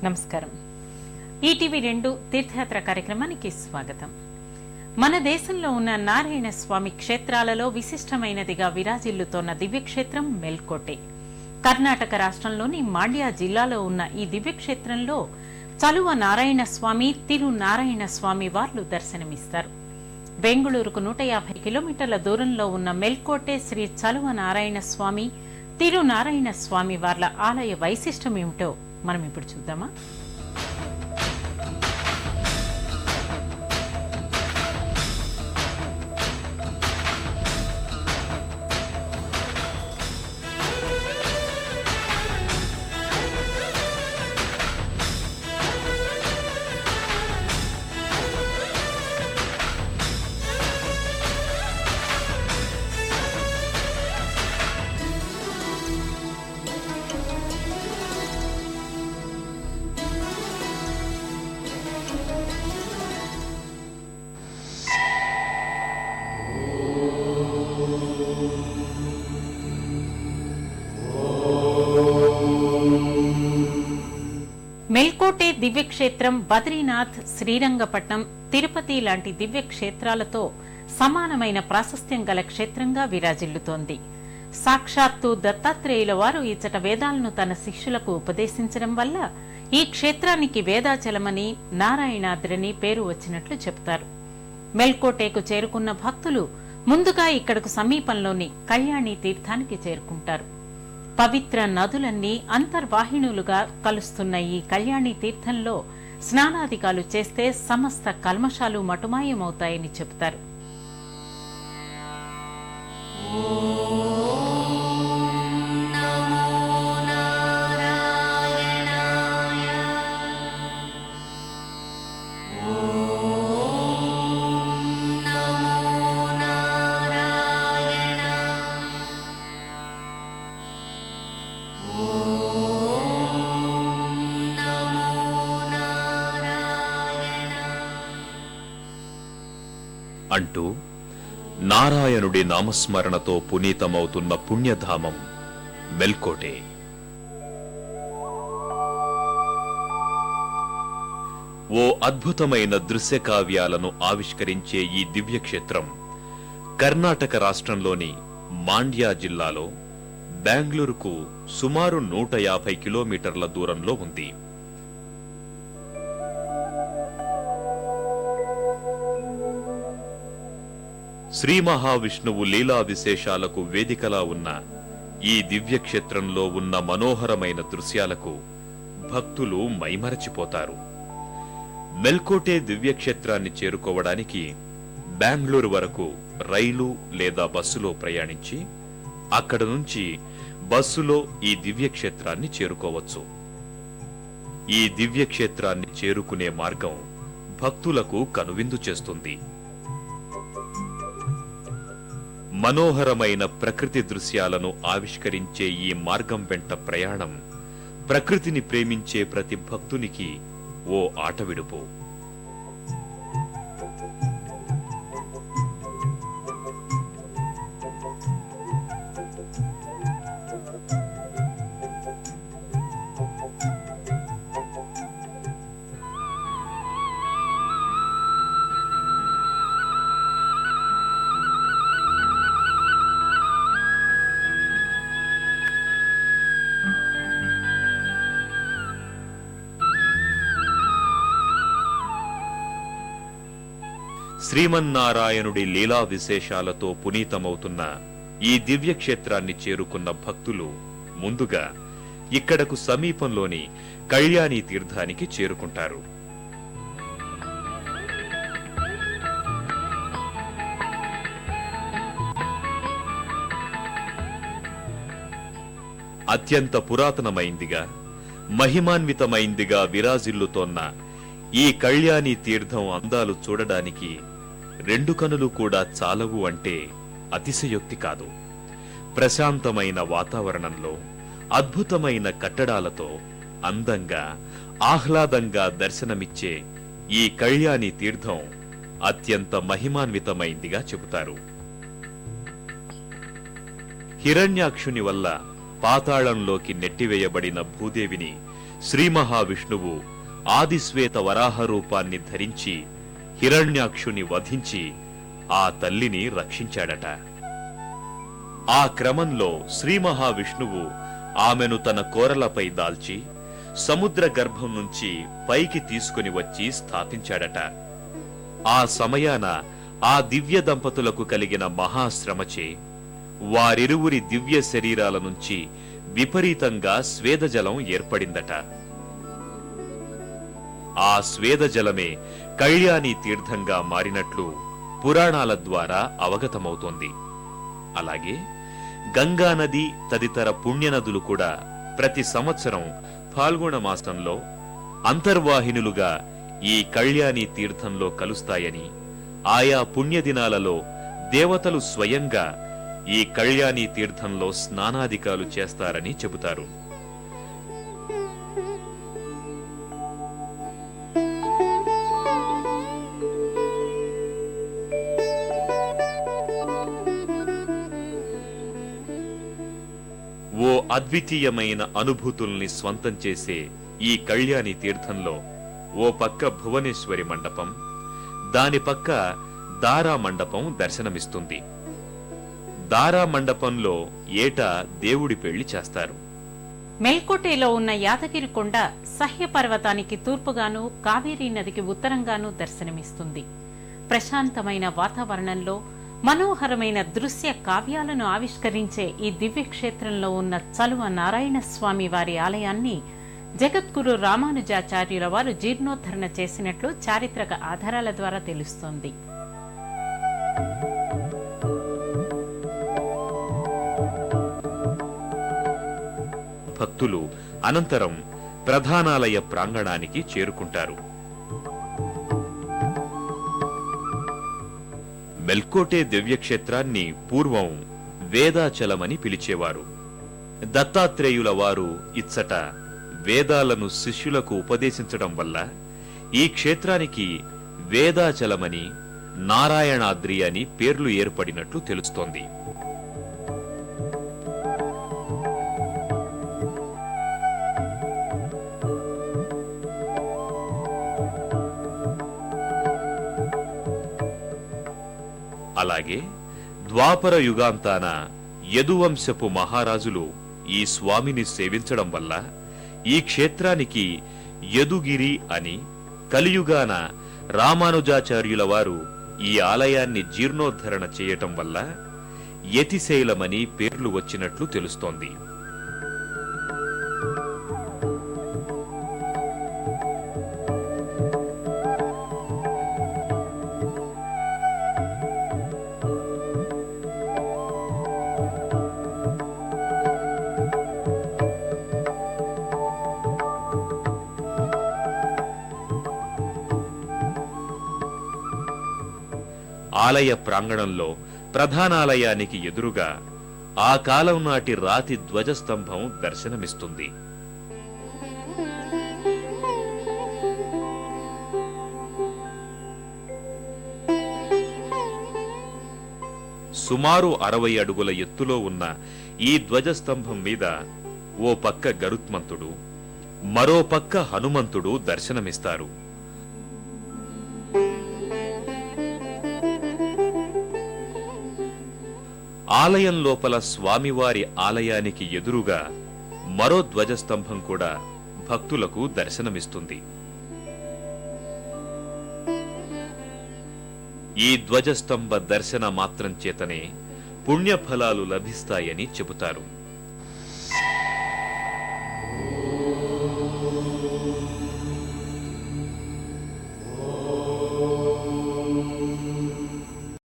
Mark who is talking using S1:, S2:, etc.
S1: నమస్కారం. ఈటీవీ 2 తీర్థయాత్ర కార్యక్రమానికి స్వాగతం. మన దేశంలో ఉన్న నారాయణ స్వామి క్షేత్రాలలో విశిష్టమైనదిగా విరాజిల్లుతోన్న దివ్యక్షేత్రం మెల్కోటే. కర్ణాటక రాష్ట్రంలోని మాండ్య జిల్లాలో ఉన్న ఈ దివ్యక్షేత్రంలో చలువ నారాయణ స్వామి, తిరు నారాయణ స్వామి వార్లు దర్శనమిస్తారు. బెంగుళూరుకు 150 కిలోమీటర్ల దూరంలో ఉన్న మెల్కోటే శ్రీ చలువ నారాయణ స్వామి, తిరు నారాయణ స్వామి వార్ల ఆలయ వైశిష్టం ఏమిటో మనం ఇప్పుడు చూద్దామా? మెల్కోటే దివ్యక్షేత్రం బద్రీనాథ్, శ్రీరంగపట్నం, తిరుపతి లాంటి దివ్యక్షేత్రాలతో సమానమైన ప్రాశస్త్యం గల క్షేత్రంగా విరాజిల్లుతోంది. సాక్షాత్తు దత్తాత్రేయుల వారు ఇచ్చట వేదాలను తన శిష్యులకు ఉపదేశించడం వల్ల ఈ క్షేత్రానికి వేదాచలమని, నారాయణాద్రని పేరు వచ్చినట్లు చెబుతారు. మెల్కోటేకు చేరుకున్న భక్తులు ముందుగా ఇక్కడకు సమీపంలోని కళ్యాణి తీర్థానికి చేరుకుంటారు. పవిత్ర నదులన్నీ అంతర్వాహినులుగా కలుస్తున్న ఈ కళ్యాణి తీర్థంలో స్నానాధికాలు చేస్తే సమస్త కల్మషాలు మటుమాయమవుతాయని చెబుతారు.
S2: అంటూ నారాయణుడి నామస్మరణతో పునీతమవుతున్న పుణ్యధామం మెల్కోటే. ఓ అద్భుతమైన దృశ్యకావ్యాలను ఆవిష్కరించే ఈ దివ్యక్షేత్రం కర్ణాటక రాష్ట్రంలోని మాండ్య జిల్లాలో బెంగళూరుకు సుమారు 150 కిలోమీటర్ల దూరంలో ఉంది. శ్రీ మహావిష్ణువు లీలా విశేషాలకు వేదికలా ఉన్న ఈ దివ్యక్షేత్రంలో ఉన్న మనోహరమైన దృశ్యాలకు భక్తులు మైమరచిపోతారు. మెల్కోటే దివ్యక్షేత్రాన్ని చేరుకోవడానికి బెంగళూరు వరకు రైలు లేదా బస్సులో ప్రయాణించి అక్కడ నుంచి బస్సులో ఈ దివ్యక్షేత్రాన్ని చేరుకోవచ్చు. ఈ దివ్యక్షేత్రాన్ని చేరుకునే మార్గం భక్తులకు కనువిందు చేస్తుంది. మనోహరమైన ప్రకృతి దృశ్యాలను ఆవిష్కరించే ఈ మార్గం వెంట ప్రయాణం ప్రకృతిని ప్రేమించే ప్రతి భక్తునికి ఓ ఆటవిడుపు. శ్రీమన్నారాయణుడి లీలా విశేషాలతో పునీతమవుతున్న ఈ దివ్యక్షేత్రాన్ని చేరుకున్న భక్తులు ముందుగా ఇక్కడకు సమీపంలోని కళ్యాణి తీర్థానికి చేరుకుంటారు. అత్యంత పురాతనమైందిగా, మహిమాన్వితమైందిగా విరాజిల్లుతోన్న ఈ కళ్యాణి తీర్థం అందాలు చూడడానికి 2 కనులు కూడా చాలవు అంటే అతిశయోక్తి కాదు. ప్రశాంతమైన వాతావరణంలో, అద్భుతమైన కట్టడాలతో అందంగా, ఆహ్లాదంగా దర్శనమిచ్చే ఈ కళ్యాణి తీర్థం అత్యంత మహిమాన్వితమైందిగా చెబుతారు. హిరణ్యాక్షుని వల్ల పాతాళంలోకి నెట్టివేయబడిన భూదేవిని శ్రీ మహావిష్ణువు ఆదిశ్వేత వరాహ రూపాన్ని ధరించి హిరణ్యాక్షుని వధించి ఆ తల్లిని రక్షించాడట. ఆ క్రమంలో శ్రీ మహావిష్ణువు ఆమెను తన కోరలపై దాల్చి సముద్ర గర్భం నుంచి పైకి తీసుకుని వచ్చి స్థాపించాడట. ఆ సమయాన ఆ దివ్య దంపతులకు కలిగిన మహాశ్రమచే వారిరువురి దివ్య శరీరాల నుంచి విపరీతంగా స్వేదజలం ఏర్పడిందట. ఆ స్వేదజలమే కళ్యాణి తీర్థంగా మారినట్లు పురాణాల ద్వారా అవగతమవుతోంది. అలాగే గంగానది తదితర పుణ్యనదులు కూడా ప్రతి సంవత్సరం ఫాల్గుణ మాసంలో అంతర్వాహినులుగా ఈ కళ్యాణి తీర్థంలో కలుస్తాయని, ఆయా పుణ్యదినాలలో దేవతలు స్వయంగా ఈ కళ్యాణి తీర్థంలో స్నానాధికాలు చేస్తారని చెబుతారు. ఓ అద్వితీయమైన అనుభూతుల్ని స్వంతం చేసే ఈ కళ్యాణి తీర్థంలో ఓ పక్క భువనేశ్వరి మండపం, దాని పక్క దారా మండపం దర్శనమిస్తుంది. దారా మండపంలో ఏటా దేవుడి పెళ్లి చేస్తారు.
S1: మెల్కోటేలో ఉన్న యాదగిరి కొండ సహ్య పర్వతానికి తూర్పుగాను, కావేరీ నదికి ఉత్తరంగాను దర్శనమిస్తుంది. ప్రశాంతమైన వాతావరణంలో మనోహరమైన దృశ్య కావ్యాలను ఆవిష్కరించే ఈ దివ్యక్షేత్రంలో ఉన్న చలువ నారాయణ స్వామి వారి ఆలయాన్ని జగద్గురు రామానుజాచార్యుల వారు జీర్ణోద్ధరణ చేసినట్లు చారిత్రక ఆధారాల ద్వారా తెలుస్తోంది.
S2: భక్తులు అనంతరం ప్రధానాలయ ప్రాంగణానికి చేరుకుంటారు. మెల్కోటే దివ్యక్షేత్రాన్ని పూర్వం వేదాచలమని పిలిచేవారు. దత్తాత్రేయుల వారు ఇచ్చట వేదాలను శిష్యులకు ఉపదేశించడం వల్ల ఈ క్షేత్రానికి వేదాచలమని, నారాయణాద్రి అని పేర్లు ఏర్పడినట్లు తెలుస్తోంది. అలాగే ద్వాపర యుగాంతాన యదువంశపు మహారాజులు ఈ స్వామిని సేవించడం వల్ల ఈ క్షేత్రానికి యదుగిరి అని, కలియుగాన రామానుజాచార్యుల వారు ఈ ఆలయాన్ని జీర్ణోద్ధరణ చేయటం వల్ల యతిశైలమని పేర్లు వచ్చినట్లు తెలుస్తోంది. ఆలయ ప్రాంగణంలో ప్రధానాలయానికి ఎదురుగా ఆ కాలం నాటి రాతి ధ్వజస్తంభం దర్శనమిస్తుంది. సుమారు 60 అడుగుల ఎత్తులో ఉన్న ఈ ధ్వజస్తంభం మీద ఓ పక్క గరుత్మంతుడు, మరో పక్క హనుమంతుడు దర్శనమిస్తారు. ఆలయం లోపల స్వామివారి ఆలయానికి ఎదురుగా మరో ధ్వజస్తంభం కూడా భక్తులకు దర్శనమిస్తుంది. ఈ ధ్వజస్తంభ దర్శన మాత్రం చేతనే పుణ్యఫలాలు లభిస్తాయని చెబుతారు.